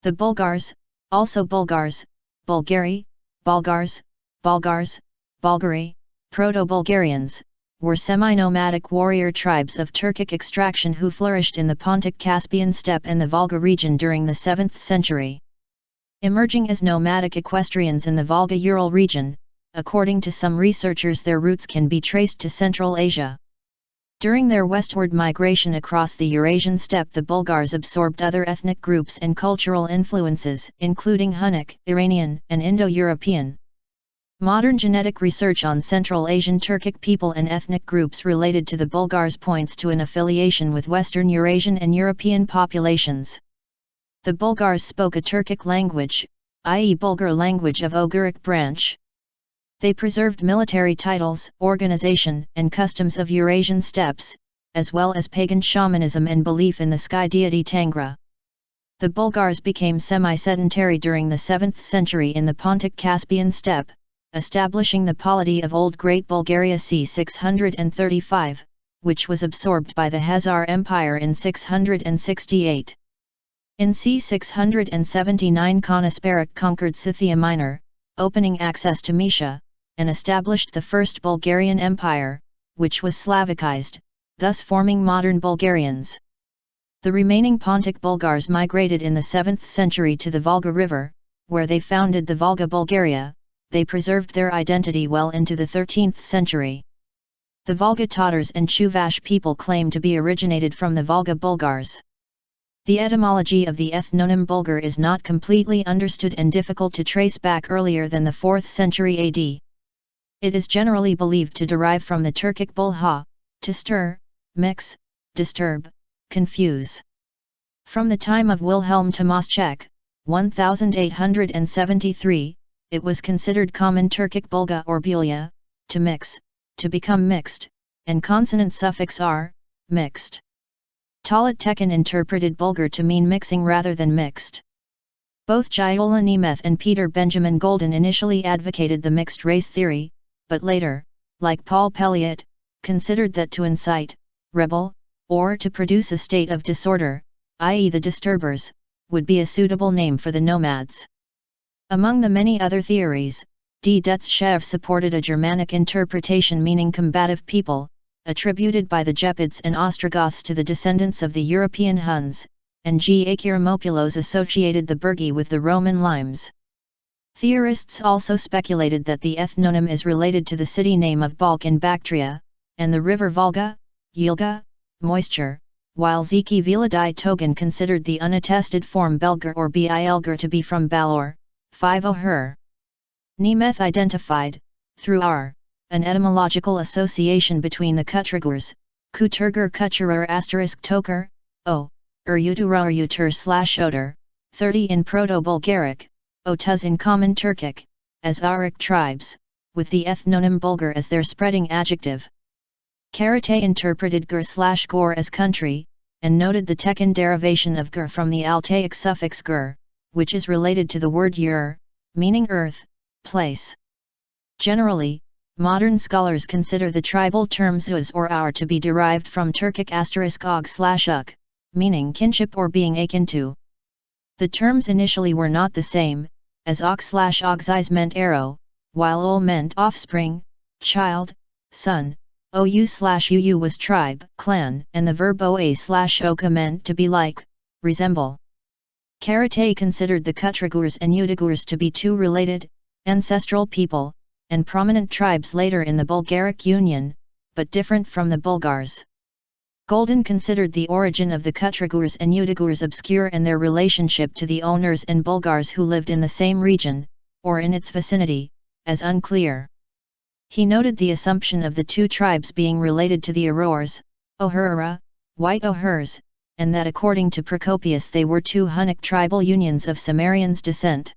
The Bulgars, also Bulgars, Bulgari, Bolgars, Bolgars, Bulgari, Proto-Bulgarians, were semi-nomadic warrior tribes of Turkic extraction who flourished in the Pontic-Caspian steppe and the Volga region during the 7th century. Emerging as nomadic equestrians in the Volga-Ural region, according to some researchers their roots can be traced to Central Asia. During their westward migration across the Eurasian steppe, the Bulgars absorbed other ethnic groups and cultural influences, including Hunnic, Iranian, and Indo-European. Modern genetic research on Central Asian Turkic people and ethnic groups related to the Bulgars points to an affiliation with Western Eurasian and European populations. The Bulgars spoke a Turkic language, i.e. Bulgar language of Oghuric branch. They preserved military titles, organization, and customs of Eurasian steppes, as well as pagan shamanism and belief in the sky deity Tangra. The Bulgars became semi-sedentary during the 7th century in the Pontic-Caspian steppe, establishing the polity of Old Great Bulgaria c. 635, which was absorbed by the Khazar Empire in 668. In c. 679 Khan-Asparic conquered Scythia Minor, opening access to Mysia, and established the First Bulgarian Empire, which was Slavicized, thus forming modern Bulgarians. The remaining Pontic Bulgars migrated in the 7th century to the Volga River, where they founded the Volga-Bulgaria. They preserved their identity well into the 13th century. The Volga Tatars and Chuvash people claim to be originated from the Volga Bulgars. The etymology of the ethnonym Bulgar is not completely understood and difficult to trace back earlier than the 4th century AD. It is generally believed to derive from the Turkic bulha, to stir, mix, disturb, confuse. From the time of Wilhelm Tomaschek, 1873, it was considered common Turkic bulga or bulya, to mix, to become mixed, and consonant suffix r, mixed. Talat Tekin interpreted Bulgar to mean mixing rather than mixed. Both Giola Nemeth and Peter Benjamin Golden initially advocated the mixed race theory, but later, like Paul Pelliot, considered that to incite, rebel, or to produce a state of disorder, i.e. the disturbers, would be a suitable name for the nomads. Among the many other theories, D. Detschev supported a Germanic interpretation meaning combative people, attributed by the Gepids and Ostrogoths to the descendants of the European Huns, and G. Akiramopulos associated the Burgi with the Roman Limes. Theorists also speculated that the ethnonym is related to the city name of Balk in Bactria, and the river Volga, Yilga, moisture, while Zeki Viladi Togan considered the unattested form Belgar or Bilgar to be from Balor, 5 Oghur. Nemeth identified, through R, an etymological association between the Kutrigurs, Kuturgur Kuturur * Toker, O, Utur/Oder, 30 in Proto-Bulgaric, Otuz in Common Turkic, as Auric tribes, with the ethnonym Bulgar as their spreading adjective. Karate interpreted gur/gor as country, and noted the Tekin derivation of gur from the Altaic suffix gur, which is related to the word ur, meaning earth, place. Generally, modern scholars consider the tribal terms uz or our to be derived from Turkic *og/uk, meaning kinship or being akin to. The terms initially were not the same, as ok/ogzis meant arrow, while ol meant offspring, child, son, ou/uu was tribe, clan, and the verb oa/oka meant to be like, resemble. Karate considered the Kutrigurs and Udagurs to be two related, ancestral people, and prominent tribes later in the Bulgaric Union, but different from the Bulgars. Golden considered the origin of the Kutrigurs and Udagurs obscure and their relationship to the owners and Bulgars who lived in the same region, or in its vicinity, as unclear. He noted the assumption of the two tribes being related to the Aurors, Ohura, White Oghurs, and that according to Procopius they were two Hunnic tribal unions of Sumerians descent.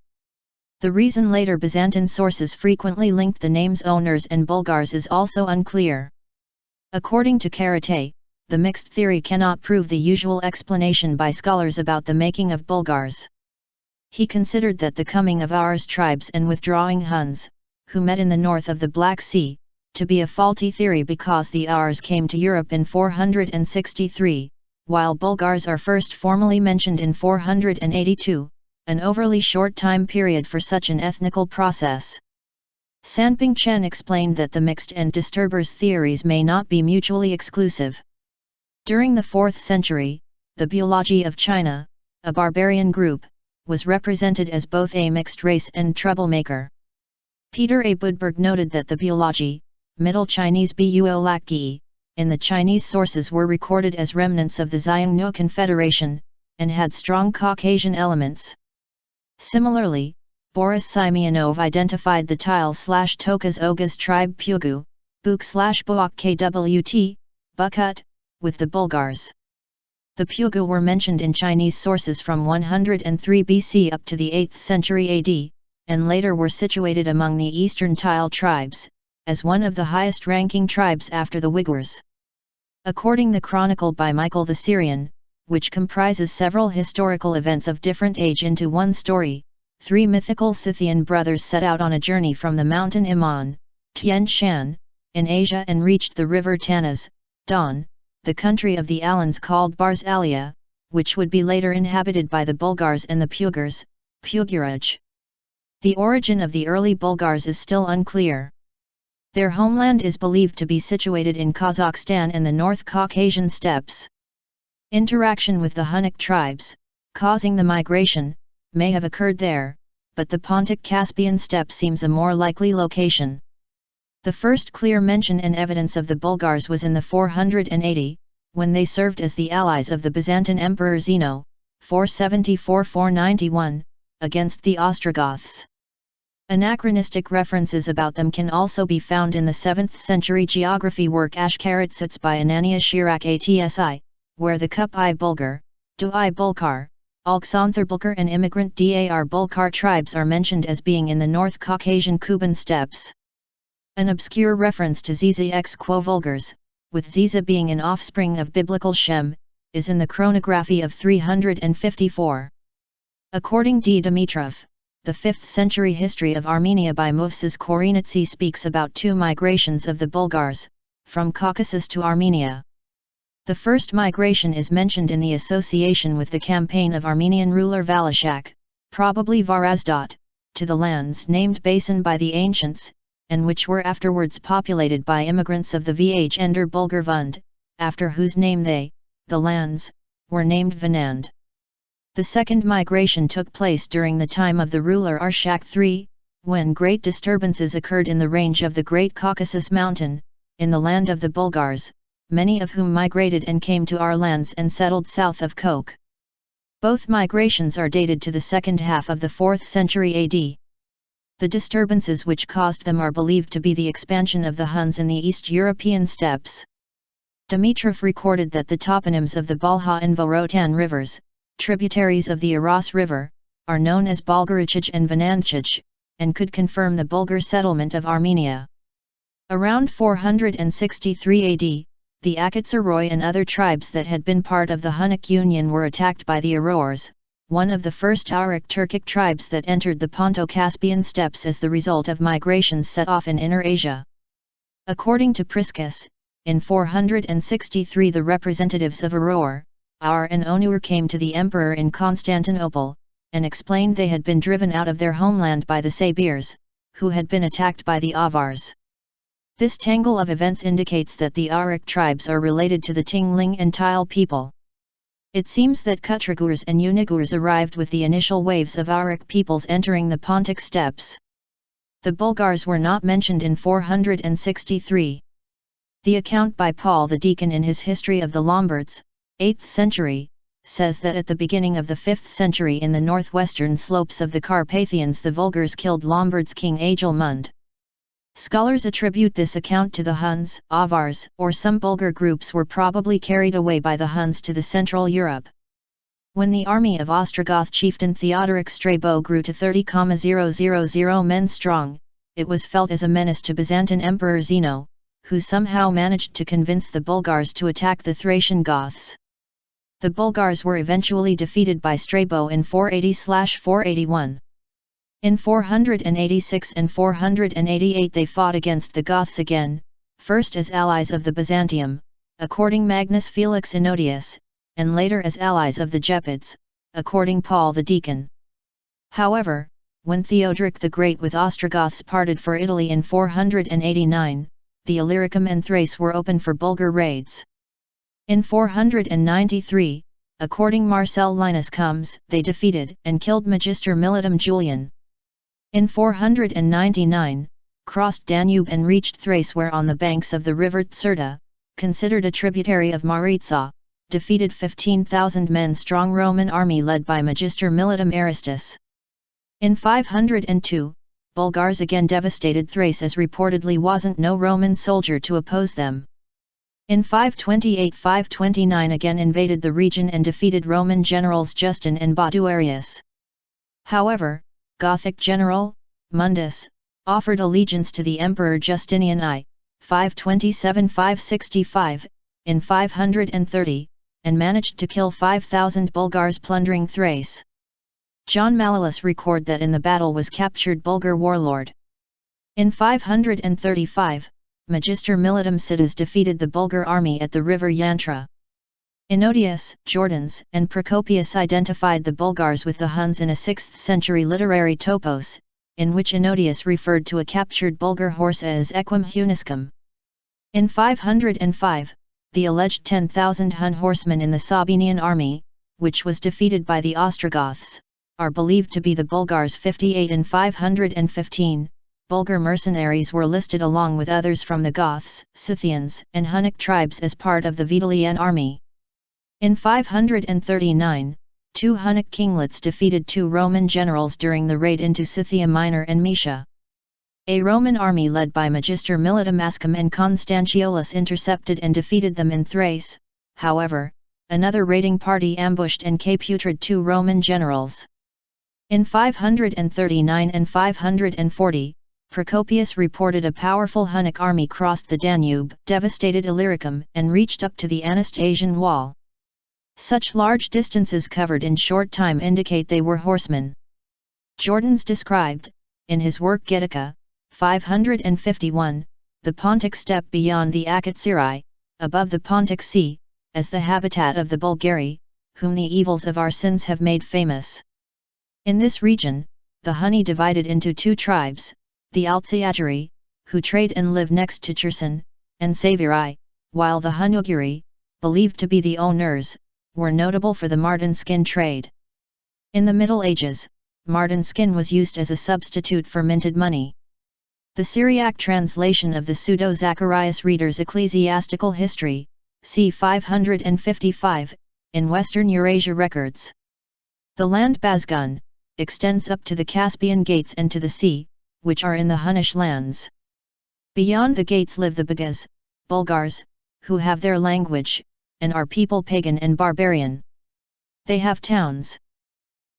The reason later Byzantine sources frequently linked the names owners and Bulgars is also unclear. According to Karate, the mixed theory cannot prove the usual explanation by scholars about the making of Bulgars. He considered that the coming of Aurs tribes and withdrawing Huns, who met in the north of the Black Sea, to be a faulty theory because the Aurs came to Europe in 463, while Bulgars are first formally mentioned in 482, an overly short time period for such an ethnical process. Sanping Chen explained that the mixed and disturbers theories may not be mutually exclusive. During the 4th century, the Bulgari of China, a barbarian group, was represented as both a mixed race and troublemaker. Peter A. Budberg noted that the Bulgari, Middle Chinese Buolaki, in the Chinese sources were recorded as remnants of the Xiongnu Confederation, and had strong Caucasian elements. Similarly, Boris Simeonov identified the Tile/Tokas Oghuz tribe Pugu, Buk/Buok Kwt, Bukut, with the Bulgars. The Pugu were mentioned in Chinese sources from 103 BC up to the 8th century AD, and later were situated among the eastern Tile tribes, as one of the highest-ranking tribes after the Uyghurs. According to the Chronicle by Michael the Syrian, which comprises several historical events of different age into one story, 3 mythical Scythian brothers set out on a journey from the mountain Iman, Tian Shan, in Asia and reached the river Tanaz, Don, the country of the Alans called Bars Alia, which would be later inhabited by the Bulgars and the Pugars, Puguraj. The origin of the early Bulgars is still unclear. Their homeland is believed to be situated in Kazakhstan and the North Caucasian steppes. Interaction with the Hunnic tribes, causing the migration, may have occurred there, but the Pontic-Caspian steppe seems a more likely location. The first clear mention and evidence of the Bulgars was in the 480, when they served as the allies of the Byzantine Emperor Zeno, 474–491, against the Ostrogoths. Anachronistic references about them can also be found in the 7th century geography work Ashkaratsats by Ananias Shirak Atsi, where the Kup-I Bulgar, Du-I Bulgar, Alexandr and immigrant Dar Bulgar tribes are mentioned as being in the North Caucasian Kuban steppes. An obscure reference to Ziza ex quo Volgars, with Ziza being an offspring of biblical Shem, is in the chronography of 354. According D. Dimitrov, the 5th century history of Armenia by Movses Korinetsi speaks about 2 migrations of the Bulgars, from Caucasus to Armenia. The first migration is mentioned in the association with the campaign of Armenian ruler Valashak, probably Varazdot, to the lands named Basin by the ancients, and which were afterwards populated by immigrants of the Vhender Bulgar Vund, after whose name they, the lands, were named Vinand. The second migration took place during the time of the ruler Arshak III, when great disturbances occurred in the range of the Great Caucasus Mountain, in the land of the Bulgars, many of whom migrated and came to our lands and settled south of Koch. Both migrations are dated to the second half of the 4th century AD. The disturbances which caused them are believed to be the expansion of the Huns in the East European steppes. Dimitrov recorded that the toponyms of the Balha and Vorotan rivers, tributaries of the Aras River, are known as Bolgarichij and Vinandchij, and could confirm the Bulgar settlement of Armenia. Around 463 AD, the Akatsaroy and other tribes that had been part of the Hunnic Union were attacked by the Arors, one of the first Oghuric Turkic tribes that entered the Ponto-Caspian steppes as the result of migrations set off in Inner Asia. According to Priscus, in 463 the representatives of Aror, Aur and Onur came to the emperor in Constantinople, and explained they had been driven out of their homeland by the Sabirs, who had been attacked by the Avars. This tangle of events indicates that the Oghuric tribes are related to the Tingling and Tile people. It seems that Kutrigurs and Unigurs arrived with the initial waves of Oghuric peoples entering the Pontic steppes. The Bulgars were not mentioned in 463. The account by Paul the Deacon in his History of the Lombards, 8th century, says that at the beginning of the 5th century in the northwestern slopes of the Carpathians the Vulgars killed Lombards' king Agelmund. Scholars attribute this account to the Huns, Avars, or some Bulgar groups were probably carried away by the Huns to the Central Europe. When the army of Ostrogoth chieftain Theodoric Strabo grew to 30,000 men strong, it was felt as a menace to Byzantine Emperor Zeno, who somehow managed to convince the Bulgars to attack the Thracian Goths. The Bulgars were eventually defeated by Strabo in 480–481. In 486 and 488 they fought against the Goths again, first as allies of the Byzantium, according Magnus Felix Ennodius, and later as allies of the Gepids, according Paul the Deacon. However, when Theodoric the Great with Ostrogoths parted for Italy in 489, the Illyricum and Thrace were open for Bulgar raids. In 493, according Marcel Linus Comes, they defeated and killed Magister Militum Julian. In 499, crossed Danube and reached Thrace, where on the banks of the river Tserta, considered a tributary of Maritsa, defeated 15,000 men strong Roman army led by Magister Militum Aristus. In 502, Bulgars again devastated Thrace, as reportedly wasn't no Roman soldier to oppose them. In 528-529 again invaded the region and defeated Roman generals Justin and Baduarius. However, Gothic general, Mundus, offered allegiance to the Emperor Justinian I, 527-565, in 530, and managed to kill 5,000 Bulgars plundering Thrace. John Malleus record that in the battle was captured Bulgar warlord. In 535, Magister Militum Sidus defeated the Bulgar army at the river Yantra. Ennodius, Jordanes, and Procopius identified the Bulgars with the Huns in a 6th century literary topos, in which Ennodius referred to a captured Bulgar horse as Equum Huniscum. In 505, the alleged 10,000 Hun horsemen in the Sabinian army, which was defeated by the Ostrogoths, are believed to be the Bulgars. 58 and 515, Bulgar mercenaries were listed along with others from the Goths, Scythians, and Hunnic tribes as part of the Vitalian army. In 539, 2 Hunnic kinglets defeated 2 Roman generals during the raid into Scythia Minor and Moesia. A Roman army led by Magister Militum Ascum and Constantiolus intercepted and defeated them in Thrace. However, another raiding party ambushed and captured 2 Roman generals. In 539 and 540, Procopius reported a powerful Hunnic army crossed the Danube, devastated Illyricum, and reached up to the Anastasian wall. Such large distances covered in short time indicate they were horsemen. Jordanes described, in his work Getica, 551, the Pontic steppe beyond the Akatsiri, above the Pontic Sea, as the habitat of the Bulgari, whom the evils of our sins have made famous. In this region, the Hunni divided into 2 tribes, the Altsiagiri, who trade and live next to Cherson, and Saviri, while the Hunuguri, believed to be the owners, were notable for the marten skin trade. In the Middle Ages, marten skin was used as a substitute for minted money. The Syriac translation of the Pseudo-Zacharias Reader's Ecclesiastical History, c. 555, in Western Eurasia records. The land Bazgun extends up to the Caspian gates and to the sea, which are in the Hunnish lands. Beyond the gates live the Bulghars, Bulgars, who have their language, and are people pagan and barbarian. They have towns.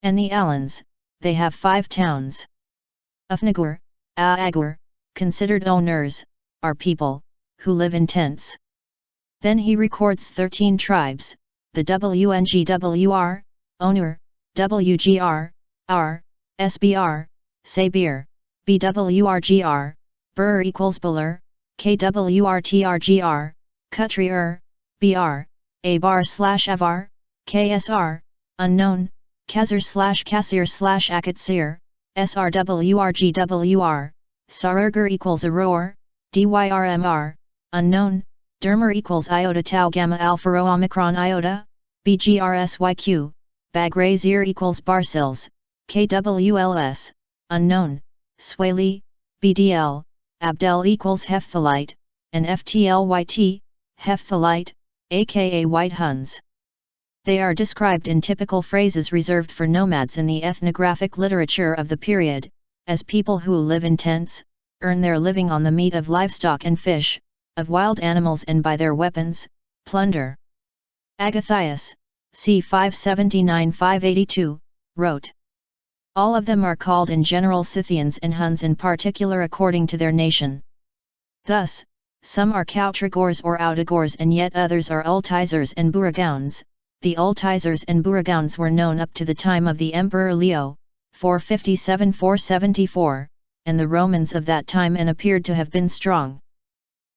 And the Alans, they have 5 towns. Ufnagur, Aagur, considered owners, are people, who live in tents. Then he records 13 tribes, the Wngwr, Onur, Wgr, R, Sbr, Sabir, Bwrgr, Bur equals Bulur, Kwrtrgr, Kutriur, Br, Avar/Avar, Ksr, unknown, Kazir/Kasir/Akatsir, Srwrgwr, Sarurgur equals Auror, Dyrmr, unknown, Dermer equals Iota Tau Gamma Alpha Rho Omicron Iota, BGRSYQ, Bagrazir equals Barsils, KWLS, unknown, Swali, BDL, Abdel equals Hephthalite, and FTLYT, Hephthalite, aka White Huns. They are described in typical phrases reserved for nomads in the ethnographic literature of the period, as people who live in tents, earn their living on the meat of livestock and fish, of wild animals and by their weapons, plunder. Agathias, c. 579-582, wrote. All of them are called in general Scythians and Huns in particular according to their nation. Thus, some are Kautrigors or Outagors and yet others are Ultisers and Buragouns. The Ultisers and Buragouns were known up to the time of the Emperor Leo, 457-474, and the Romans of that time and appeared to have been strong.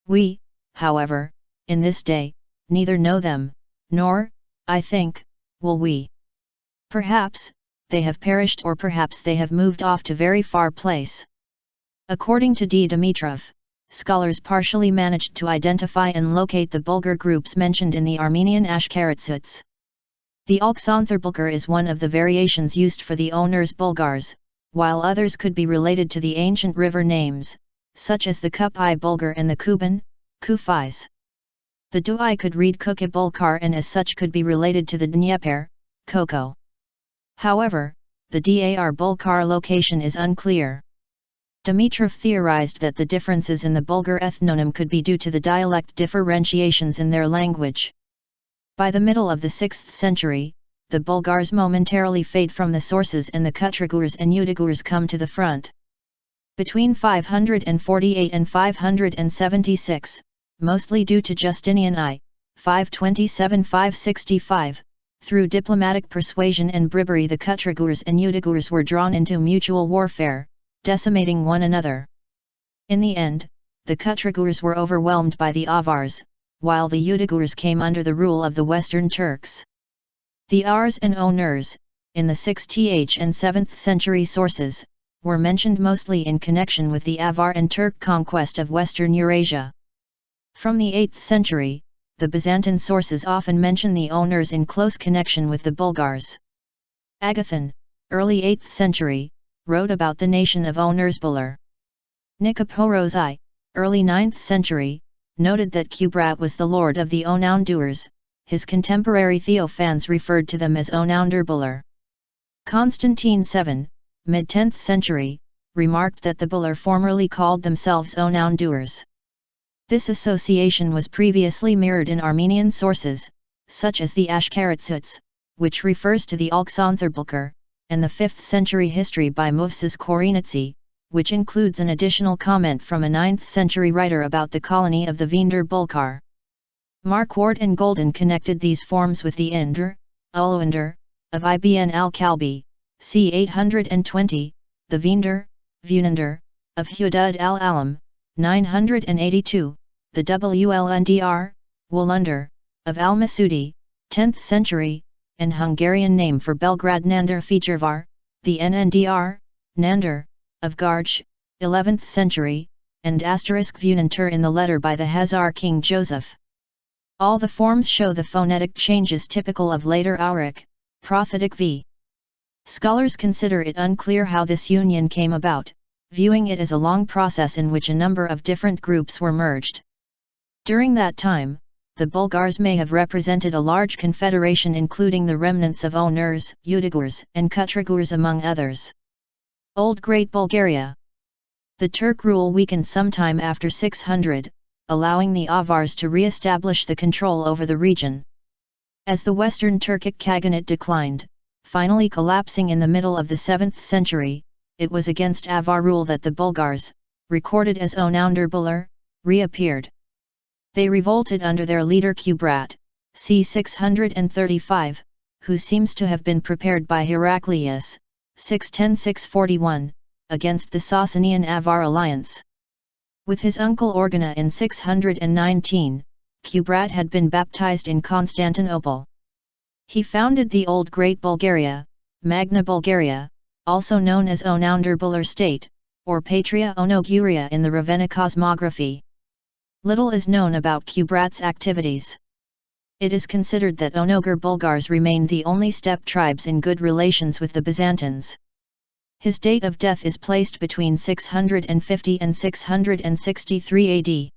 We, however, in this day, neither know them, nor, I think, will we. Perhaps, they have perished or perhaps they have moved off to very far place. According to D. Dimitrov, scholars partially managed to identify and locate the Bulgar groups mentioned in the Armenian Ashkenazites. The Bulgar is one of the variations used for the owners Bulgars, while others could be related to the ancient river names, such as the Kupi Bulgar and the Kuban, Kufis. The Dui could read Kuki Bulgar and as such could be related to the Dnieper, Koko. However, the Dar Bulgar location is unclear. Dimitrov theorized that the differences in the Bulgar ethnonym could be due to the dialect differentiations in their language. By the middle of the 6th century, the Bulgars momentarily fade from the sources and the Kutrigurs and Udagurs come to the front. Between 548 and 576, mostly due to Justinian I, 527–565, through diplomatic persuasion and bribery the Kutrigurs and Udagurs were drawn into mutual warfare, decimating one another. In the end, the Kutrigurs were overwhelmed by the Avars, while the Udagurs came under the rule of the Western Turks. The Ars and Onurs, in the 6th and 7th century sources, were mentioned mostly in connection with the Avar and Turk conquest of Western Eurasia. From the 8th century, the Byzantine sources often mention the Onurs in close connection with the Bulgars. Agathon, early 8th century, wrote about the nation of Onursbular. Nicephorus I, early 9th century, noted that Kubrat was the lord of the Onoundurs. His contemporary Theophans referred to them as Onounderbular. Constantine VII, mid-10th century, remarked that the Bular formerly called themselves Onoundurs. This association was previously mirrored in Armenian sources, such as the Ashkenazites, which refers to the Bulgar, and the 5th century history by Movses Korinitsi, which includes an additional comment from a 9th century writer about the colony of the Vender Bulgar. Marquardt and Golden connected these forms with the Inder, Ulunder, of Ibn al-Kalbi, c. 820, the Vender, Vunander, of Hudud al-Alam, 982, the Wlndr, Wolunder, of al-Masudi, 10th century, and Hungarian name for Belgrade Nander Fejervar, the Nndr, Nander, of Garj, 11th century, and *Vunantur in the letter by the Khazar king Joseph. All the forms show the phonetic changes typical of later Oghuric, Prothetic v. Scholars consider it unclear how this union came about, viewing it as a long process in which a number of different groups were merged. During that time, the Bulgars may have represented a large confederation including the remnants of Onurs, Udagurs, and Kutrigurs among others. Old Great Bulgaria. The Turk rule weakened sometime after 600, allowing the Avars to re-establish the control over the region. As the Western Turkic Khaganate declined, finally collapsing in the middle of the 7th century, it was against Avar rule that the Bulgars, recorded as Onounderbular, reappeared. They revolted under their leader Kubrat, c. 635, who seems to have been prepared by Heraclius, 610–641, against the Sasanian-Avar alliance. With his uncle Organa in 619, Kubrat had been baptized in Constantinople. He founded the Old Great Bulgaria, Magna Bulgaria, also known as Onounderbular state, or Patria Onoguria in the Ravenna cosmography. Little is known about Kubrat's activities. It is considered that Onogur Bulgars remained the only steppe tribes in good relations with the Byzantines. His date of death is placed between 650 and 663 AD.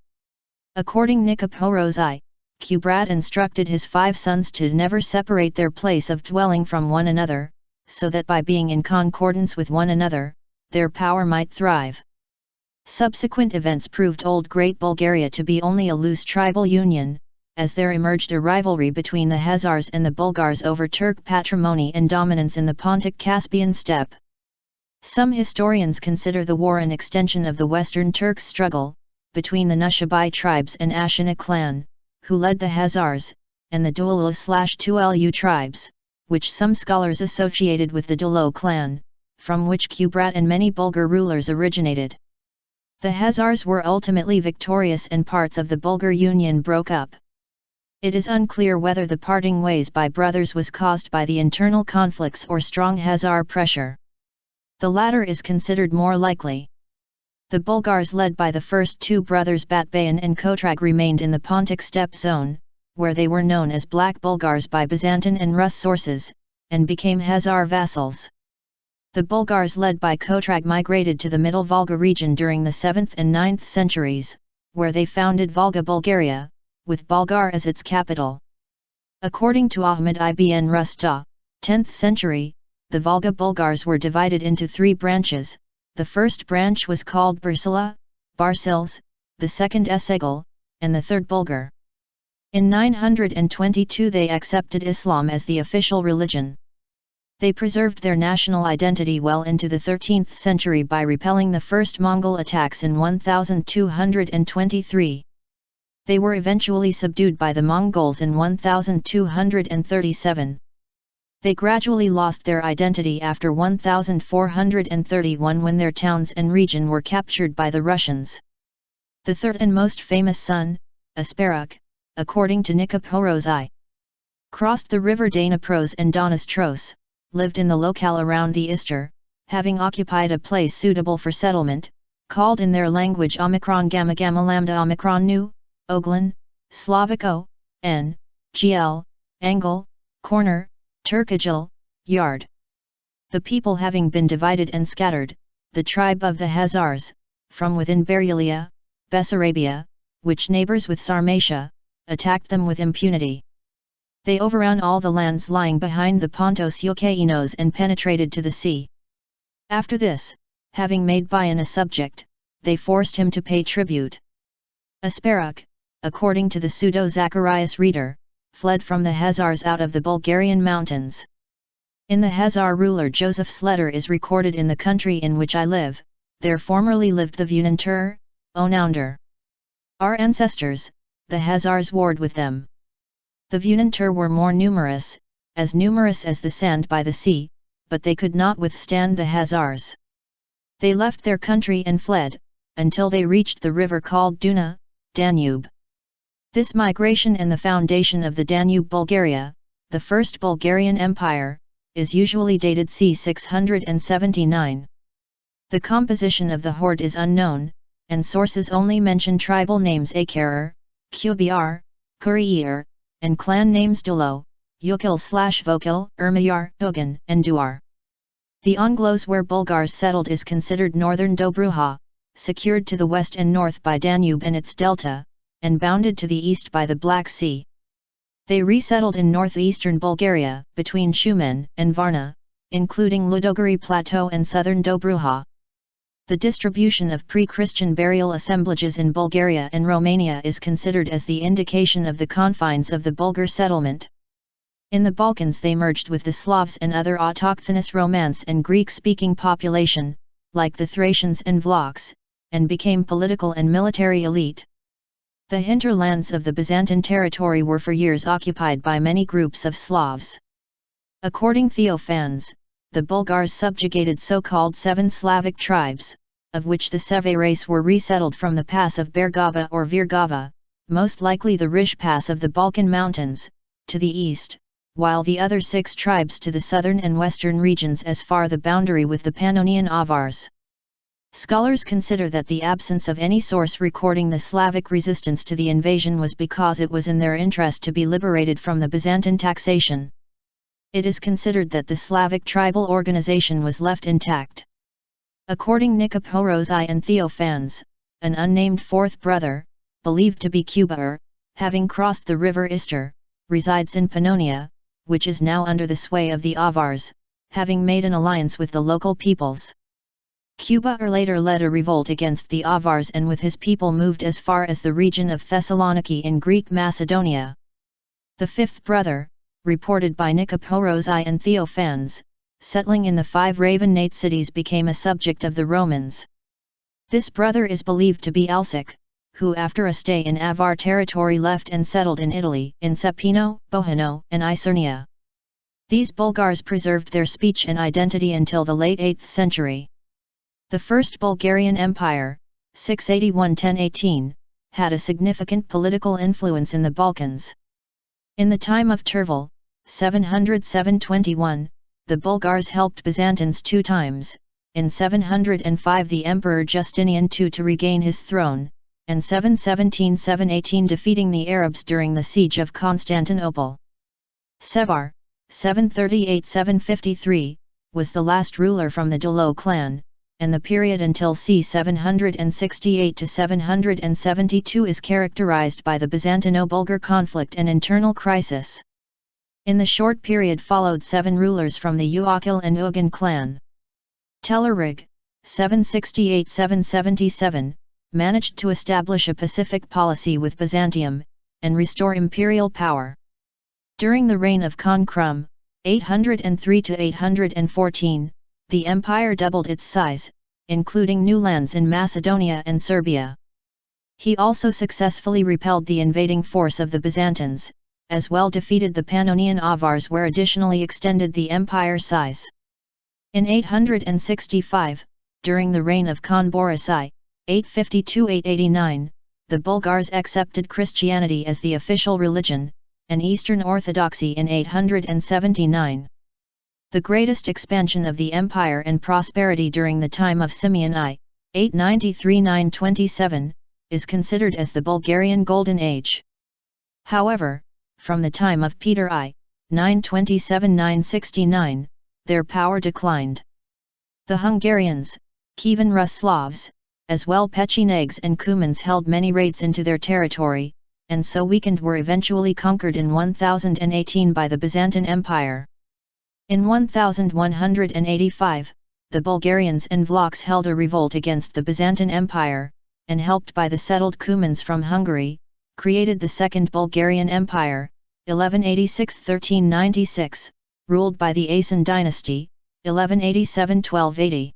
According Nicephorus I, Kubrat instructed his 5 sons to never separate their place of dwelling from one another, so that by being in concordance with one another, their power might thrive. Subsequent events proved Old Great Bulgaria to be only a loose tribal union, as there emerged a rivalry between the Khazars and the Bulgars over Turk patrimony and dominance in the Pontic-Caspian steppe. Some historians consider the war an extension of the Western Turks' struggle, between the Nushabai tribes and Ashina clan, who led the Khazars, and the Dualu/Tuelu tribes, which some scholars associated with the Dulo clan, from which Kubrat and many Bulgar rulers originated. The Khazars were ultimately victorious and parts of the Bulgar Union broke up. It is unclear whether the parting ways by brothers was caused by the internal conflicts or strong Khazar pressure. The latter is considered more likely. The Bulgars led by the first two brothers Batbayan and Kotrag remained in the Pontic steppe zone, where they were known as Black Bulgars by Byzantine and Rus sources, and became Khazar vassals. The Bulgars led by Kotrag migrated to the Middle Volga region during the 7th and 9th centuries, where they founded Volga-Bulgaria, with Bolgar as its capital. According to Ahmed ibn Rusta, 10th century, the Volga Bulgars were divided into three branches. The first branch was called Bursila, Barsils, the second Esegil, and the third Bulgar. In 922 they accepted Islam as the official religion. They preserved their national identity well into the 13th century by repelling the first Mongol attacks in 1223. They were eventually subdued by the Mongols in 1237. They gradually lost their identity after 1431 when their towns and region were captured by the Russians. The third and most famous son, Asparuk, according to Nikiphoros I, crossed the river Dnipros and Donastros, lived in the locale around the Ister, having occupied a place suitable for settlement, called in their language Omicron Gamma Gamma Lambda Omicron Nu, Oglan, Slavico, N, GL, Angle, Corner, Turkagil, Yard. The people having been divided and scattered, the tribe of the Khazars, from within Berylia, Bessarabia, which neighbors with Sarmatia, attacked them with impunity. They overran all the lands lying behind the Pontos Euxainos and penetrated to the sea. After this, having made Bayan a subject, they forced him to pay tribute. Asparuk, according to the Pseudo-Zacharias reader, fled from the Khazars out of the Bulgarian mountains. In the Khazar ruler Joseph's letter is recorded in the country in which I live, there formerly lived the Vunantur, Onounder. Our ancestors, the Khazars warred with them. The Vunantur were more numerous as the sand by the sea, but they could not withstand the Khazars. They left their country and fled, until they reached the river called Duna, Danube. This migration and the foundation of the Danube Bulgaria, the First Bulgarian Empire, is usually dated c. 679. The composition of the horde is unknown, and sources only mention tribal names Akarar, Kubiar, Kuriir, and clan names Dulo, Yukil/Vokil, Ermayar, Dogan, and Duar. The Anglos where Bulgars settled is considered northern Dobruja, secured to the west and north by Danube and its delta, and bounded to the east by the Black Sea. They resettled in northeastern Bulgaria, between Shumen and Varna, including Ludogorets Plateau and southern Dobruja. The distribution of pre-Christian burial assemblages in Bulgaria and Romania is considered as the indication of the confines of the Bulgar settlement. In the Balkans they merged with the Slavs and other autochthonous Romance and Greek-speaking population, like the Thracians and Vlachs, and became political and military elite. The hinterlands of the Byzantine territory were for years occupied by many groups of Slavs. According Theophans, the Bulgars subjugated so-called 7 Slavic tribes, of which the Seve race were resettled from the pass of Bergava or Virgava, most likely the Rish Pass of the Balkan Mountains, to the east, while the other 6 tribes to the southern and western regions as far the boundary with the Pannonian Avars. Scholars consider that the absence of any source recording the Slavic resistance to the invasion was because it was in their interest to be liberated from the Byzantine taxation. It is considered that the Slavic tribal organization was left intact. According Nikiphoros I and Theophans, an unnamed fourth brother, believed to be Kubair, having crossed the river Ister, resides in Pannonia, which is now under the sway of the Avars, having made an alliance with the local peoples. Kubair later led a revolt against the Avars and with his people moved as far as the region of Thessaloniki in Greek Macedonia. The fifth brother, reported by Nikiphoros I and Theophans, settling in the 5 Ravenate cities became a subject of the Romans. This brother is believed to be Alsic, who after a stay in Avar territory left and settled in Italy, in Sepino, Bohano, and Isernia. These Bulgars preserved their speech and identity until the late 8th century. The First Bulgarian Empire, 681–1018, had a significant political influence in the Balkans. In the time of Tervel, 707-21, the Bulgars helped Byzantines 2 times, in 705 the Emperor Justinian II to regain his throne, and 717-718 defeating the Arabs during the siege of Constantinople. Sevar, 738-753, was the last ruler from the Dolo clan, and the period until c. 768-772 is characterized by the Byzantino-Bulgar conflict and internal crisis. In the short period followed 7 rulers from the Uakil and Ugan clan. Telerig, 768-777, managed to establish a pacific policy with Byzantium, and restore imperial power. During the reign of Khan Krum, 803-814, the empire doubled its size, including new lands in Macedonia and Serbia. He also successfully repelled the invading force of the Byzantines, as well defeated the Pannonian Avars where additionally extended the empire size. In 865, during the reign of Khan Borisai, 852-889, the Bulgars accepted Christianity as the official religion, and Eastern Orthodoxy in 879. The greatest expansion of the empire and prosperity during the time of Simeon I, 893-927, is considered as the Bulgarian Golden Age. However, from the time of Peter I, 927-969, their power declined. The Hungarians, Kievan Rus Slavs, as well Pechenegs and Cumans held many raids into their territory, and so weakened were eventually conquered in 1018 by the Byzantine Empire. In 1185, the Bulgarians and Vlachs held a revolt against the Byzantine Empire, and helped by the settled Cumans from Hungary, created the Second Bulgarian Empire, 1186–1396, ruled by the Asen dynasty, 1187–1280.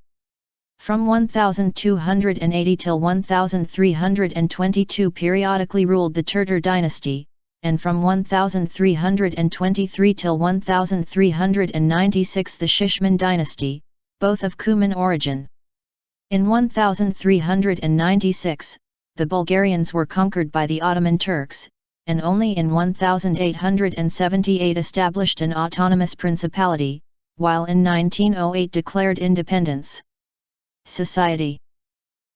From 1280 till 1322 periodically ruled the Terter dynasty, and from 1323 till 1396 the Shishman dynasty, both of Cuman origin. In 1396, the Bulgarians were conquered by the Ottoman Turks, and only in 1878 established an autonomous principality, while in 1908 declared independence. Society.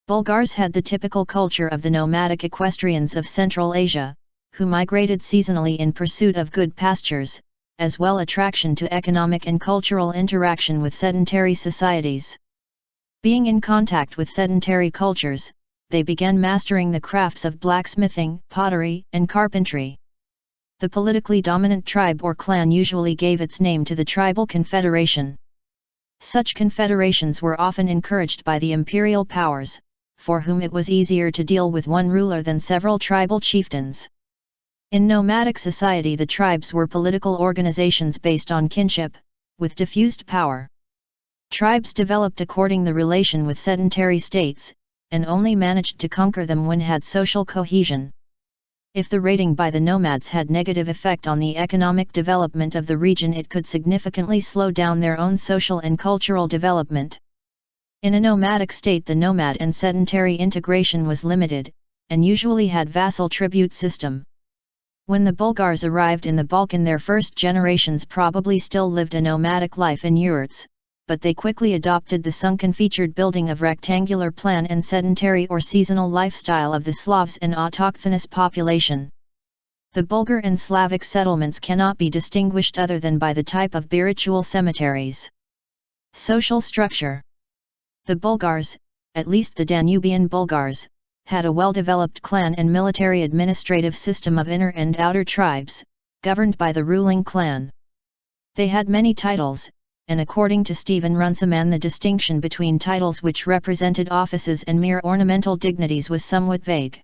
Bulgars had the typical culture of the nomadic equestrians of Central Asia, who migrated seasonally in pursuit of good pastures, as well attraction to economic and cultural interaction with sedentary societies. Being in contact with sedentary cultures, they began mastering the crafts of blacksmithing, pottery, and carpentry. The politically dominant tribe or clan usually gave its name to the tribal confederation. Such confederations were often encouraged by the imperial powers, for whom it was easier to deal with one ruler than several tribal chieftains. In nomadic society the tribes were political organizations based on kinship, with diffused power. Tribes developed according the relation with sedentary states, and only managed to conquer them when had social cohesion. If the raiding by the nomads had negative effect on the economic development of the region, it could significantly slow down their own social and cultural development. In a nomadic state the nomad and sedentary integration was limited, and usually had vassal tribute system. When the Bulgars arrived in the Balkan, their first generations probably still lived a nomadic life in yurts, but they quickly adopted the sunken featured building of rectangular plan and sedentary or seasonal lifestyle of the Slavs and autochthonous population. The Bulgar and Slavic settlements cannot be distinguished other than by the type of spiritual cemeteries. Social structure. The Bulgars, at least the Danubian Bulgars, had a well-developed clan and military administrative system of inner and outer tribes, governed by the ruling clan. They had many titles, and according to Stephen Runciman the distinction between titles which represented offices and mere ornamental dignities was somewhat vague.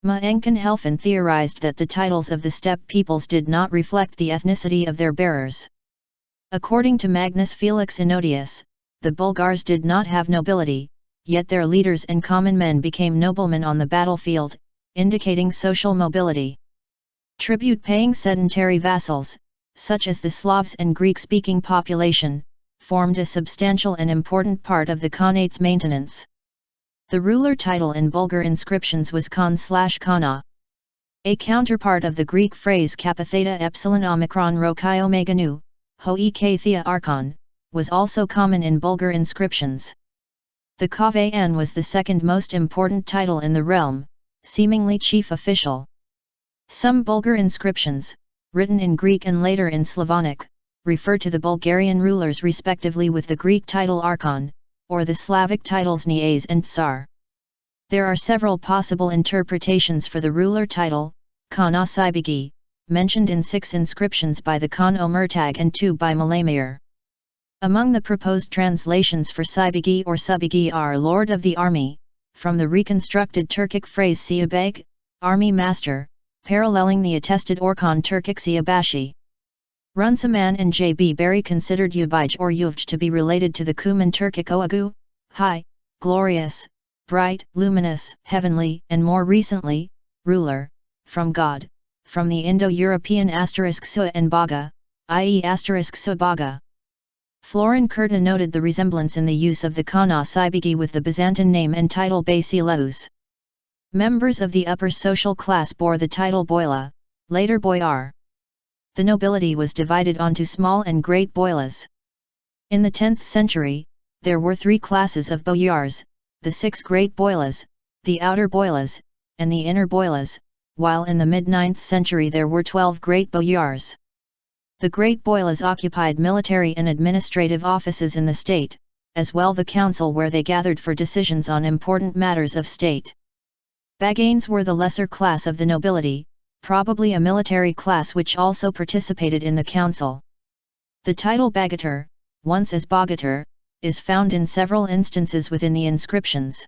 Maenken Helfen theorized that the titles of the steppe peoples did not reflect the ethnicity of their bearers. According to Magnus Felix Enodius, the Bulgars did not have nobility, yet their leaders and common men became noblemen on the battlefield, indicating social mobility. Tribute-paying sedentary vassals, such as the Slavs and Greek-speaking population, formed a substantial and important part of the Khanate's maintenance. The ruler title in Bulgar inscriptions was Khan/Khana. A counterpart of the Greek phrase kappa theta epsilon omicron rho chi omega nu, ho e k thea archon, was also common in Bulgar inscriptions. The Kavayan was the second most important title in the realm, seemingly chief official. Some Bulgar inscriptions, written in Greek and later in Slavonic, refer to the Bulgarian rulers respectively with the Greek title archon, or the Slavic titles knyaz and tsar. There are several possible interpretations for the ruler title, Khan Sibigi, mentioned in 6 inscriptions by the Khan Omertag and 2 by Malamir. Among the proposed translations for Sibigi or Subigi are Lord of the Army, from the reconstructed Turkic phrase Siyabeg, Army Master, paralleling the attested Orkhon Turkic Siyabashi. Runciman and J. B. Berry considered Yubij or Yuvj to be related to the Cuman Turkic Oagu, high, glorious, bright, luminous, heavenly, and more recently, ruler, from God, from the Indo-European *su and baga, i.e. *su baga. Florin Curta noted the resemblance in the use of the Kana Sibigi with the Byzantine name and title Basileus. Members of the upper social class bore the title Boila, later Boyar. The nobility was divided onto small and great boilas. In the 10th century, there were 3 classes of boyars, the 6 great boilas, the outer boilas, and the inner boilas, while in the mid-9th century there were 12 great boyars. The great boilas occupied military and administrative offices in the state, as well the council where they gathered for decisions on important matters of state. Baganes were the lesser class of the nobility, probably a military class which also participated in the council. The title Bagatur, once as Bogatur, is found in several instances within the inscriptions.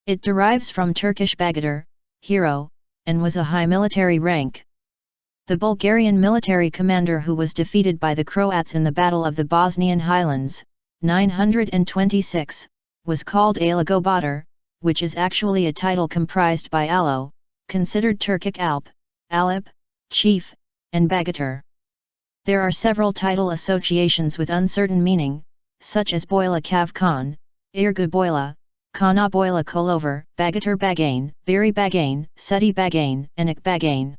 It derives from Turkish Bagatur, hero, and was a high military rank. The Bulgarian military commander who was defeated by the Croats in the Battle of the Bosnian Highlands, 926, was called Alagobatar, which is actually a title comprised by Alo, considered Turkic Alp, Alip, chief, and Bagatur. There are several title associations with uncertain meaning, such as Boila Kav Khan, Irgu Boila, Kana Boila Kolover, Bagatur Bagane, Biri Bagane, Seti Bagane, and Ik Bagane.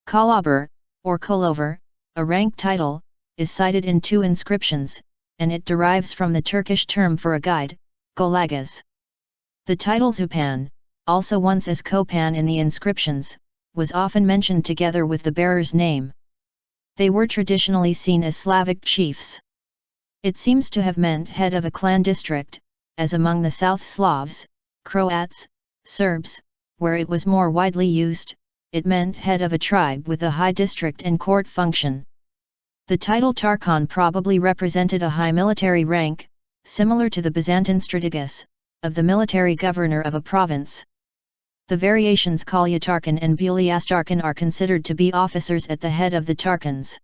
Kalabar, or Kolover, a rank title, is cited in 2 inscriptions, and it derives from the Turkish term for a guide, Golagas. The title Zupan, also once as Kopan in the inscriptions, was often mentioned together with the bearer's name. They were traditionally seen as Slavic chiefs. It seems to have meant head of a clan district, as among the South Slavs, Croats, Serbs, where it was more widely used, it meant head of a tribe with a high district and court function. The title Tarkhan probably represented a high military rank, similar to the Byzantine strategos, of the military governor of a province. The variations Kalyatarkhan and Buliastarkhan are considered to be officers at the head of the Tarkhans.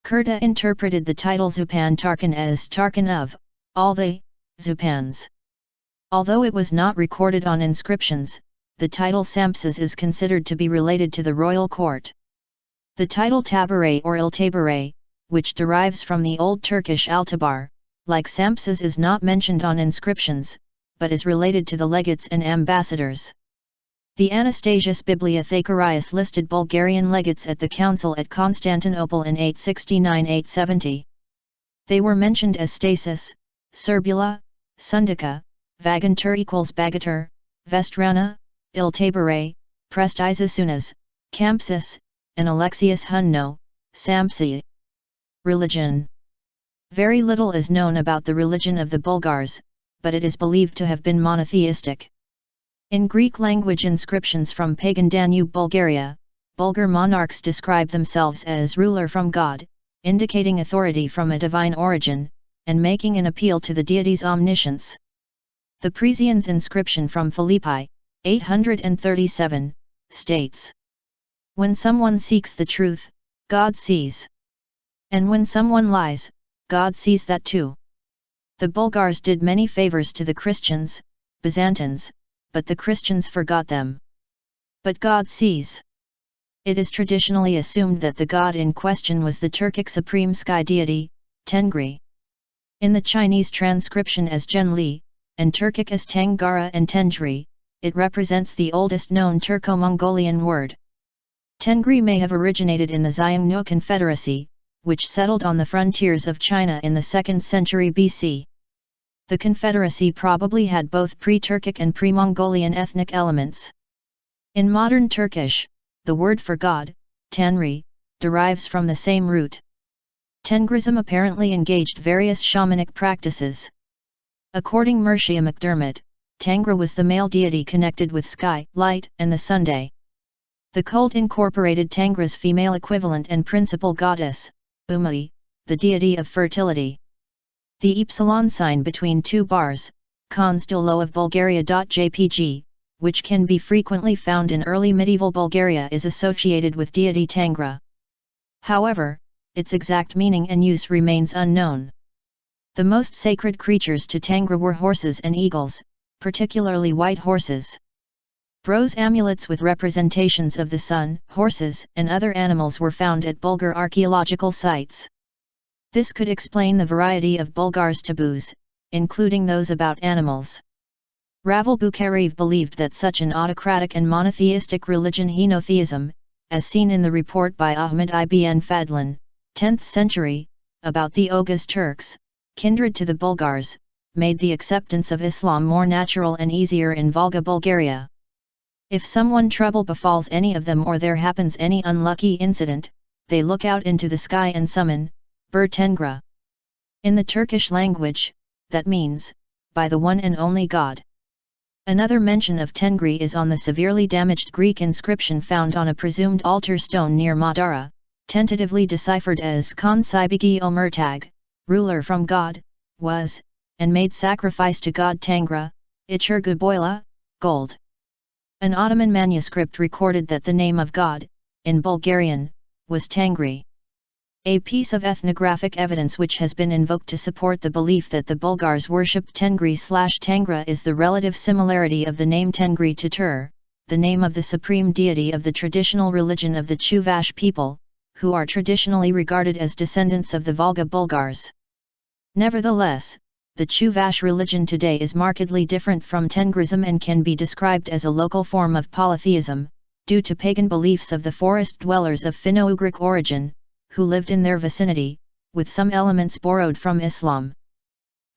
Curta interpreted the title Zupan Tarkhan as Tarkhan of all the Zupans. Although it was not recorded on inscriptions, the title Sampses is considered to be related to the royal court. The title Tabare or Iltabare, which derives from the Old Turkish Altabar, like Sampses is not mentioned on inscriptions, but is related to the legates and ambassadors. The Anastasius Bibliothecarius listed Bulgarian legates at the council at Constantinople in 869–870. They were mentioned as Stasis, Serbula, Sundica, Vagantur equals Bagatur, Vestrana, Iltabare, Prestizasunas, Campsis, and Alexius Hunno, Samsi. Religion. Very little is known about the religion of the Bulgars, but it is believed to have been monotheistic. In Greek language inscriptions from pagan Danube Bulgaria, Bulgar monarchs describe themselves as ruler from God, indicating authority from a divine origin, and making an appeal to the deity's omniscience. The Presians inscription from Philippi, 837, states: "When someone seeks the truth, God sees. And when someone lies, God sees that too." The Bulgars did many favors to the Christians, Byzantines, but the Christians forgot them. But God sees. It is traditionally assumed that the god in question was the Turkic supreme sky deity, Tengri. In the Chinese transcription as Zhenli, and Turkic as Tangra and Tengri, it represents the oldest known Turco-Mongolian word, Tengri may have originated in the Xiongnu Confederacy, which settled on the frontiers of China in the 2nd century BC. The confederacy probably had both pre-Turkic and pre-Mongolian ethnic elements. In modern Turkish, the word for god, Tanri, derives from the same root. Tengrism apparently engaged various shamanic practices. According Mercia McDermott, Tangra was the male deity connected with sky, light, and the Sunday. The cult incorporated Tangra's female equivalent and principal goddess, Umai, the deity of fertility. The epsilon sign between two bars, Constolo of Bulgaria.jpg, which can be frequently found in early medieval Bulgaria, is associated with deity Tangra. However, its exact meaning and use remains unknown. The most sacred creatures to Tangra were horses and eagles, particularly white horses. Bronze amulets with representations of the sun, horses, and other animals were found at Bulgar archaeological sites. This could explain the variety of Bulgars' taboos, including those about animals. Ravel Bukharev believed that such an autocratic and monotheistic religion, henotheism, as seen in the report by Ahmed ibn Fadlan, 10th century, about the Oghuz Turks, kindred to the Bulgars, made the acceptance of Islam more natural and easier in Volga-Bulgaria. If someone trouble befalls any of them or there happens any unlucky incident, they look out into the sky and summon, Bur Tangra. In the Turkish language, that means, by the one and only God. Another mention of Tengri is on the severely damaged Greek inscription found on a presumed altar stone near Madara, tentatively deciphered as Kon Sibigi Omertag, ruler from God, was, and made sacrifice to God Tangra, Ichur Guboyla, gold. An Ottoman manuscript recorded that the name of God, in Bulgarian, was Tangri. A piece of ethnographic evidence which has been invoked to support the belief that the Bulgars worshipped Tengri/Tangra is the relative similarity of the name Tengri to Tur, the name of the supreme deity of the traditional religion of the Chuvash people, who are traditionally regarded as descendants of the Volga Bulgars. Nevertheless, the Chuvash religion today is markedly different from Tengrism and can be described as a local form of polytheism, due to pagan beliefs of the forest dwellers of Finno-Ugric origin, who lived in their vicinity, with some elements borrowed from Islam.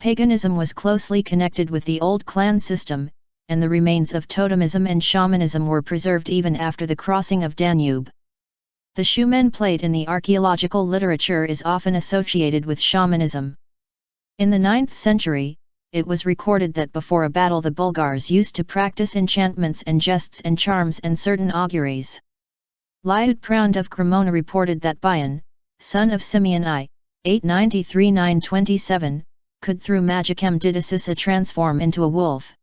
Paganism was closely connected with the old clan system, and the remains of totemism and shamanism were preserved even after the crossing of Danube. The Shumen plate in the archaeological literature is often associated with shamanism. In the 9th century, it was recorded that before a battle the Bulgars used to practice enchantments and jests and charms and certain auguries. Liud Pround of Cremona reported that Bion, son of Simeon I, 893-927, could through magicem didicissa transform into a wolf.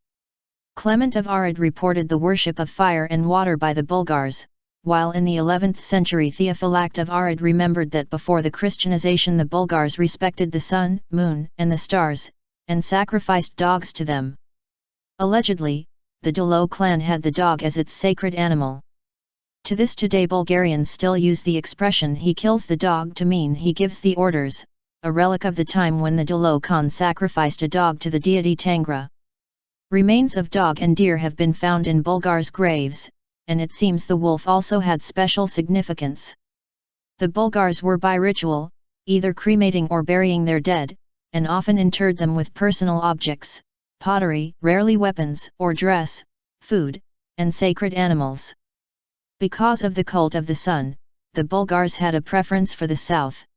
Clement of Arid reported the worship of fire and water by the Bulgars, while in the 11th century Theophylact of Arid remembered that before the Christianization the Bulgars respected the sun, moon, and the stars, and sacrificed dogs to them. Allegedly, the Dolo clan had the dog as its sacred animal. To this day Bulgarians still use the expression "he kills the dog" to mean he gives the orders, a relic of the time when the Dolo Khan sacrificed a dog to the deity Tangra. Remains of dog and deer have been found in Bulgars' graves, and it seems the wolf also had special significance. The Bulgars were by ritual, either cremating or burying their dead, and often interred them with personal objects, pottery, rarely weapons, or dress, food, and sacred animals. Because of the cult of the sun, the Bulgars had a preference for the south.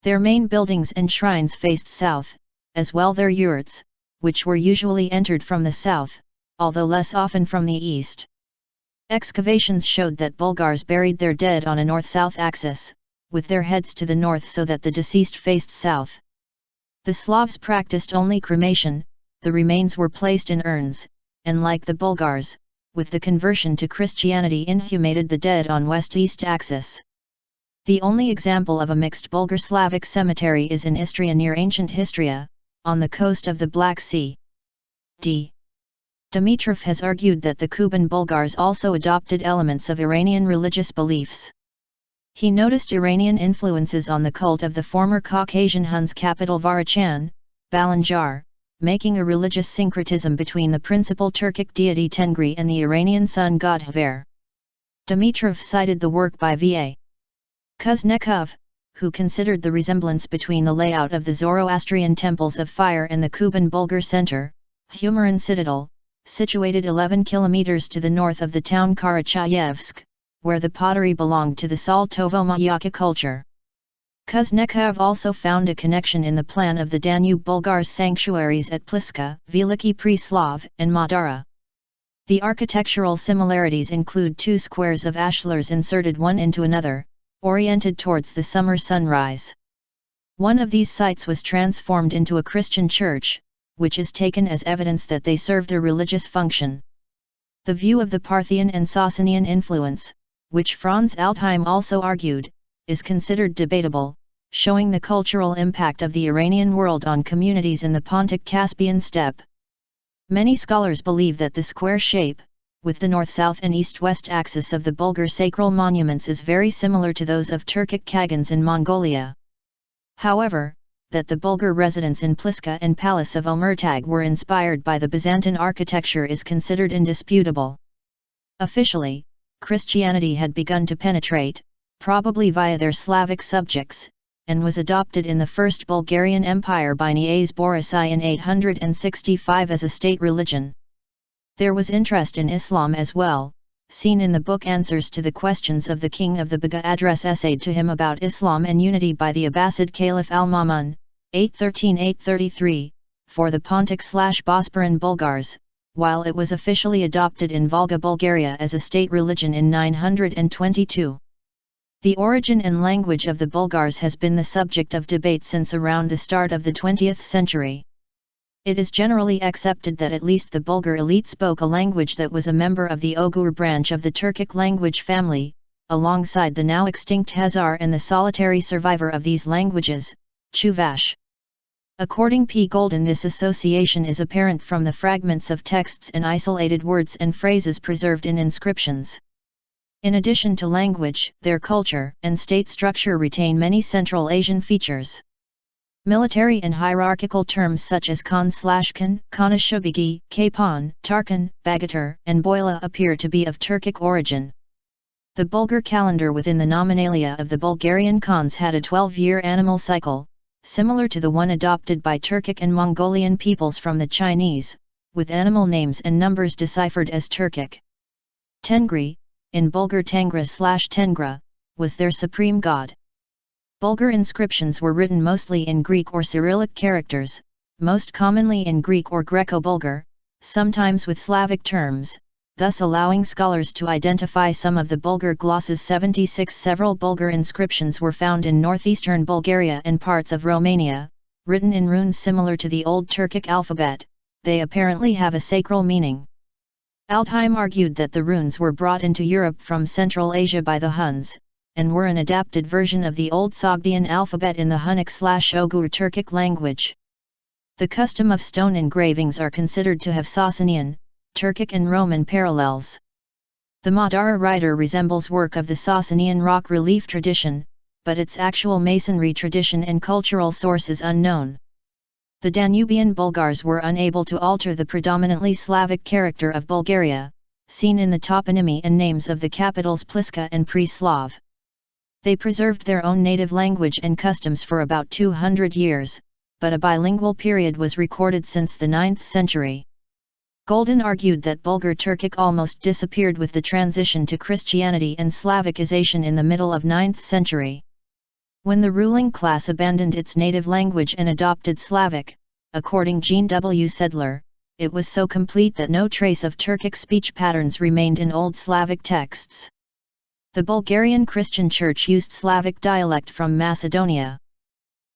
Their main buildings and shrines faced south, as well their yurts, which were usually entered from the south, although less often from the east. Excavations showed that Bulgars buried their dead on a north-south axis, with their heads to the north so that the deceased faced south. The Slavs practiced only cremation, the remains were placed in urns, and like the Bulgars, with the conversion to Christianity inhumated the dead on west-east axis. The only example of a mixed Bulgar-Slavic cemetery is in Istria near ancient Histria, on the coast of the Black Sea. D. Dimitrov has argued that the Kuban Bulgars also adopted elements of Iranian religious beliefs. He noticed Iranian influences on the cult of the former Caucasian Huns capital Varachan, Balanjar, making a religious syncretism between the principal Turkic deity Tengri and the Iranian sun god Hver. Dimitrov cited the work by V.A. Kuznetsov, who considered the resemblance between the layout of the Zoroastrian temples of fire and the Kuban Bulgar center, Humorin Citadel, situated 11 kilometers to the north of the town Karachayevsk, where the pottery belonged to the Saltovo-Mayaka culture. Kuznetsov also found a connection in the plan of the Danube Bulgars sanctuaries at Pliska, Veliki Preslav, and Madara. The architectural similarities include two squares of ashlars inserted one into another, oriented towards the summer sunrise. One of these sites was transformed into a Christian church, which is taken as evidence that they served a religious function. The view of the Parthian and Sasanian influence, which Franz Altheim also argued, is considered debatable, showing the cultural impact of the Iranian world on communities in the Pontic-Caspian steppe. Many scholars believe that the square shape, with the north-south and east-west axis of the Bulgar sacral monuments is very similar to those of Turkic Kagans in Mongolia. However, that the Bulgar residents in Pliska and Palace of Omertag were inspired by the Byzantine architecture is considered indisputable. Officially, Christianity had begun to penetrate, probably via their Slavic subjects, and was adopted in the First Bulgarian Empire by Niaz Borisai in 865 as a state religion. There was interest in Islam as well, seen in the book Answers to the Questions of the King of the Baga address essayed to him about Islam and unity by the Abbasid Caliph al-Ma'mun, 813-833, for the Pontic/Bosporan Bulgars, while it was officially adopted in Volga-Bulgaria as a state religion in 922. The origin and language of the Bulgars has been the subject of debate since around the start of the 20th century. It is generally accepted that at least the Bulgar elite spoke a language that was a member of the Oghur branch of the Turkic language family, alongside the now extinct Khazar and the solitary survivor of these languages, Chuvash. According P. Golden, this association is apparent from the fragments of texts and isolated words and phrases preserved in inscriptions. In addition to language, their culture and state structure retain many Central Asian features. Military and hierarchical terms such as Khan/Khan, Khanashubigi, Kapon, Tarkan, Bagatur, and Boyla appear to be of Turkic origin. The Bulgar calendar within the nominalia of the Bulgarian Khans had a 12-year animal cycle, similar to the one adopted by Turkic and Mongolian peoples from the Chinese, with animal names and numbers deciphered as Turkic. Tengri, in Bulgar Tangra/Tengra, was their supreme god. Bulgar inscriptions were written mostly in Greek or Cyrillic characters, most commonly in Greek or Greco-Bulgar, sometimes with Slavic terms, thus allowing scholars to identify some of the Bulgar glosses. 76 Several Bulgar inscriptions were found in northeastern Bulgaria and parts of Romania, written in runes similar to the Old Turkic alphabet. They apparently have a sacral meaning. Altheim argued that the runes were brought into Europe from Central Asia by the Huns, and were an adapted version of the Old Sogdian alphabet in the Hunnic/Oghur Turkic language. The custom of stone engravings are considered to have Sasanian, Turkic and Roman parallels. The Madara writer resembles work of the Sasanian rock relief tradition, but its actual masonry tradition and cultural source is unknown. The Danubian Bulgars were unable to alter the predominantly Slavic character of Bulgaria, seen in the toponymy and names of the capitals Pliska and Preslav. They preserved their own native language and customs for about 200 years, but a bilingual period was recorded since the 9th century. Golden argued that Bulgar Turkic almost disappeared with the transition to Christianity and Slavicization in the middle of 9th century. When the ruling class abandoned its native language and adopted Slavic, according Jean W. Sedler, it was so complete that no trace of Turkic speech patterns remained in Old Slavic texts. The Bulgarian Christian Church used Slavic dialect from Macedonia.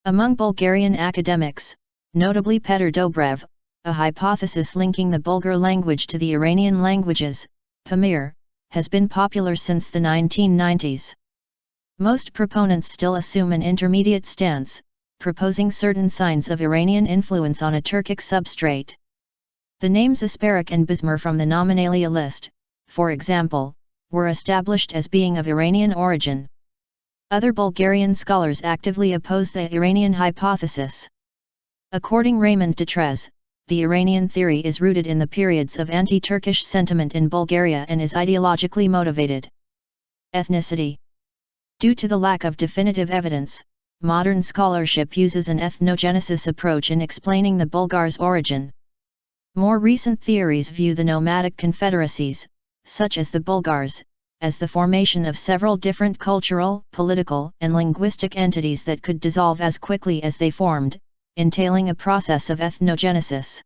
Among Bulgarian academics, notably Petr Dobrev, a hypothesis linking the Bulgar language to the Iranian languages, Pamir, has been popular since the 1990s. Most proponents still assume an intermediate stance, proposing certain signs of Iranian influence on a Turkic substrate. The names Asparuch and Bismar from the nominalia list, for example, were established as being of Iranian origin. Other Bulgarian scholars actively oppose the Iranian hypothesis. According Raymond Detrez, the Iranian theory is rooted in the periods of anti-Turkish sentiment in Bulgaria and is ideologically motivated. Ethnicity. Due to the lack of definitive evidence, modern scholarship uses an ethnogenesis approach in explaining the Bulgars' origin. More recent theories view the nomadic confederacies, such as the Bulgars, as the formation of several different cultural, political, and linguistic entities that could dissolve as quickly as they formed, entailing a process of ethnogenesis.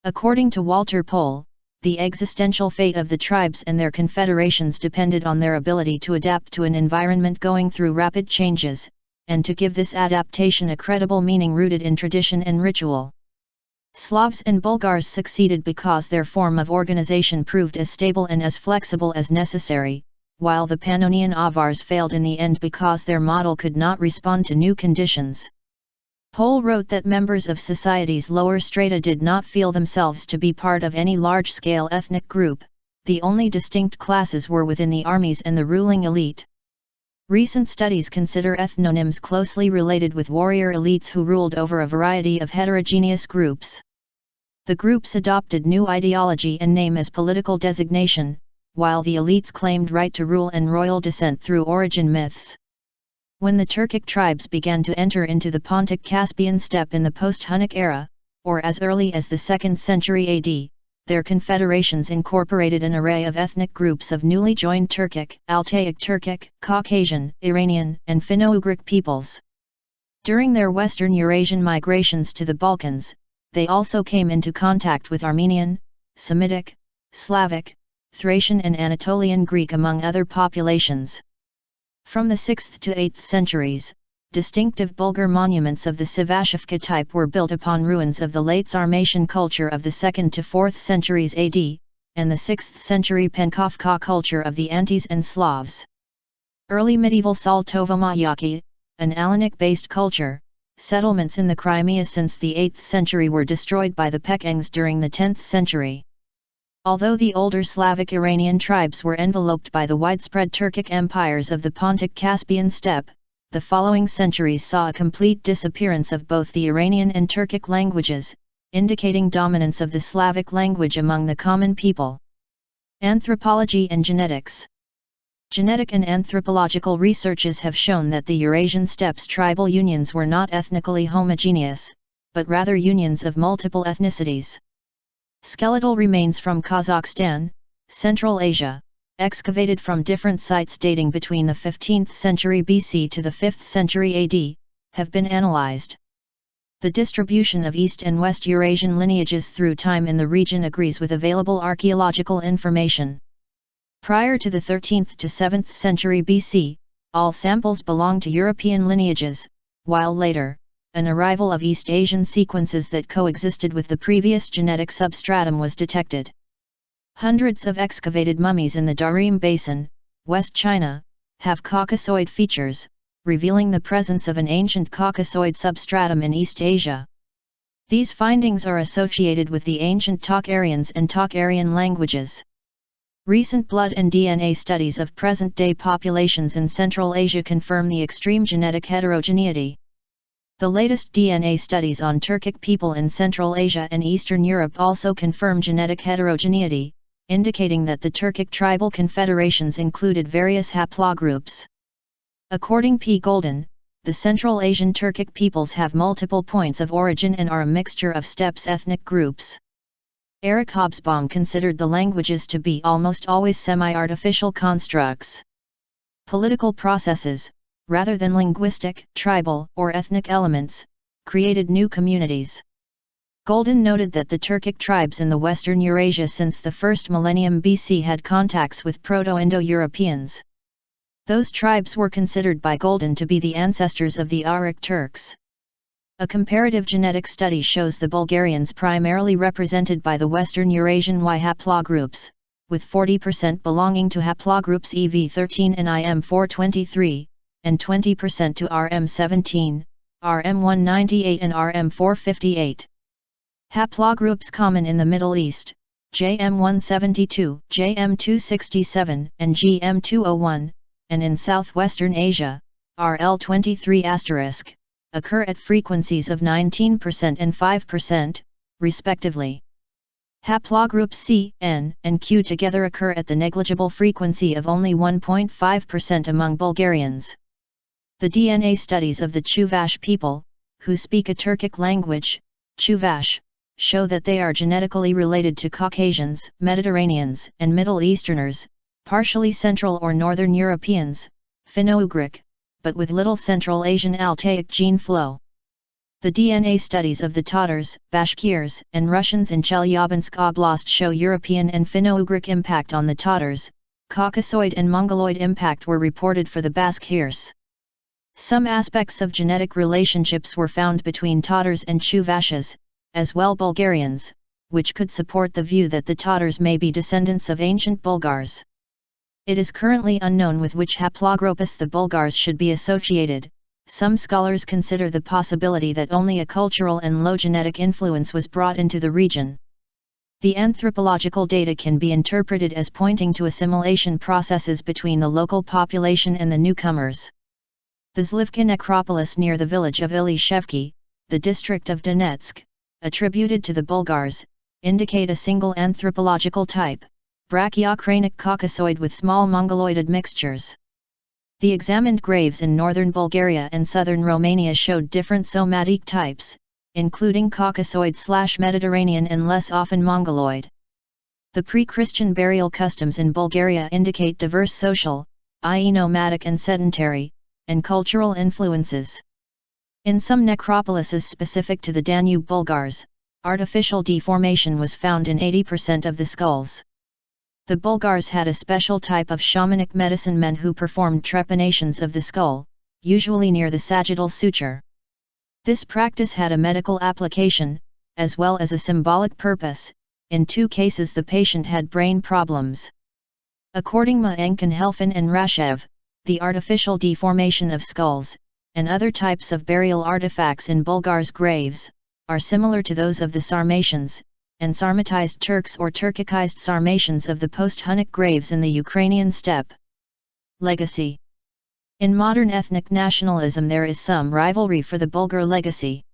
According to Walter Pohl, the existential fate of the tribes and their confederations depended on their ability to adapt to an environment going through rapid changes, and to give this adaptation a credible meaning rooted in tradition and ritual. Slavs and Bulgars succeeded because their form of organization proved as stable and as flexible as necessary, while the Pannonian Avars failed in the end because their model could not respond to new conditions. Pohl wrote that members of society's lower strata did not feel themselves to be part of any large-scale ethnic group, the only distinct classes were within the armies and the ruling elite. Recent studies consider ethnonyms closely related with warrior elites who ruled over a variety of heterogeneous groups. The groups adopted new ideology and name as political designation, while the elites claimed right to rule and royal descent through origin myths. When the Turkic tribes began to enter into the Pontic-Caspian steppe in the post-Hunnic era, or as early as the 2nd century AD, their confederations incorporated an array of ethnic groups of newly joined Turkic, Altaic Turkic, Caucasian, Iranian, and Finno-Ugric peoples. During their western Eurasian migrations to the Balkans, they also came into contact with Armenian, Semitic, Slavic, Thracian and Anatolian Greek among other populations. From the 6th to 8th centuries, distinctive Bulgar monuments of the Sivashevka type were built upon ruins of the late Sarmatian culture of the 2nd to 4th centuries AD, and the 6th century Penkovka culture of the Antes and Slavs. Early medieval Saltovo-Mayaki, an Alanic-based culture, settlements in the Crimea since the 8th century were destroyed by the Pekengs during the 10th century. Although the older Slavic Iranian tribes were enveloped by the widespread Turkic empires of the Pontic-Caspian steppe, the following centuries saw a complete disappearance of both the Iranian and Turkic languages, indicating dominance of the Slavic language among the common people. Anthropology and genetics. Genetic and anthropological researches have shown that the Eurasian steppes tribal unions were not ethnically homogeneous, but rather unions of multiple ethnicities. Skeletal remains from Kazakhstan, Central Asia, excavated from different sites dating between the 15th century BC to the 5th century AD, have been analyzed. The distribution of East and West Eurasian lineages through time in the region agrees with available archaeological information. Prior to the 13th to 7th century BC, all samples belong to European lineages, while later, an arrival of East Asian sequences that coexisted with the previous genetic substratum was detected. Hundreds of excavated mummies in the Darim Basin, West China, have Caucasoid features, revealing the presence of an ancient Caucasoid substratum in East Asia. These findings are associated with the ancient Tocharians and Tocharian languages. Recent blood and DNA studies of present-day populations in Central Asia confirm the extreme genetic heterogeneity. The latest DNA studies on Turkic people in Central Asia and Eastern Europe also confirm genetic heterogeneity, indicating that the Turkic tribal confederations included various haplogroups. According P. Golden, the Central Asian Turkic peoples have multiple points of origin and are a mixture of steppes ethnic groups. Eric Hobsbawm considered the languages to be almost always semi-artificial constructs. Political processes, rather than linguistic, tribal, or ethnic elements, created new communities. Golden noted that the Turkic tribes in the Western Eurasia since the first millennium BC had contacts with Proto-Indo-Europeans. Those tribes were considered by Golden to be the ancestors of the Oghuric Turks. A comparative genetic study shows the Bulgarians primarily represented by the Western Eurasian Y haplogroups, with 40% belonging to haplogroups EV13 and IM423, and 20% to RM17, RM198 and RM458. Haplogroups common in the Middle East, JM172, JM267, and GM201, and in southwestern Asia, RL23*, occur at frequencies of 19% and 5%, respectively. Haplogroups C, N, and Q together occur at the negligible frequency of only 1.5% among Bulgarians. The DNA studies of the Chuvash people, who speak a Turkic language, Chuvash, show that they are genetically related to Caucasians, Mediterraneans, and Middle Easterners, partially Central or Northern Europeans, Finno-Ugric, but with little Central Asian Altaic gene flow. The DNA studies of the Tatars, Bashkirs, and Russians in Chelyabinsk Oblast show European and Finno-Ugric impact on the Tatars. Caucasoid and Mongoloid impact were reported for the Bashkirs. Some aspects of genetic relationships were found between Tatars and Chuvashes, as well Bulgarians, which could support the view that the Tatars may be descendants of ancient Bulgars. It is currently unknown with which haplogroupus the Bulgars should be associated. Some scholars consider the possibility that only a cultural and low genetic influence was brought into the region. The anthropological data can be interpreted as pointing to assimilation processes between the local population and the newcomers. The Zlivka necropolis near the village of Ilishevki, the district of Donetsk, attributed to the Bulgars, indicate a single anthropological type, Brachiocranic Caucasoid with small Mongoloid admixtures. The examined graves in northern Bulgaria and southern Romania showed different somatic types, including Caucasoid/Mediterranean and less often Mongoloid. The pre-Christian burial customs in Bulgaria indicate diverse social, i.e. nomadic and sedentary, and cultural influences. In some necropolises specific to the Danube Bulgars, artificial deformation was found in 80% of the skulls. The Bulgars had a special type of shamanic medicine men who performed trepanations of the skull, usually near the sagittal suture. This practice had a medical application, as well as a symbolic purpose. In 2 cases the patient had brain problems. According to Enkenhelfen and Rashev, the artificial deformation of skulls, and other types of burial artifacts in Bulgars' graves, are similar to those of the Sarmatians, and Sarmatized Turks or Turkicized Sarmatians of the post-Hunnic graves in the Ukrainian steppe. Legacy. In modern ethnic nationalism there is some rivalry for the Bulgar legacy.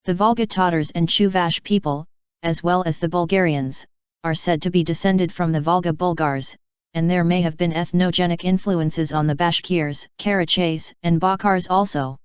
The Volga Tatars and Chuvash people, as well as the Bulgarians, are said to be descended from the Volga Bulgars, and there may have been ethnogenic influences on the Bashkirs, Karachays, and Bolghars also.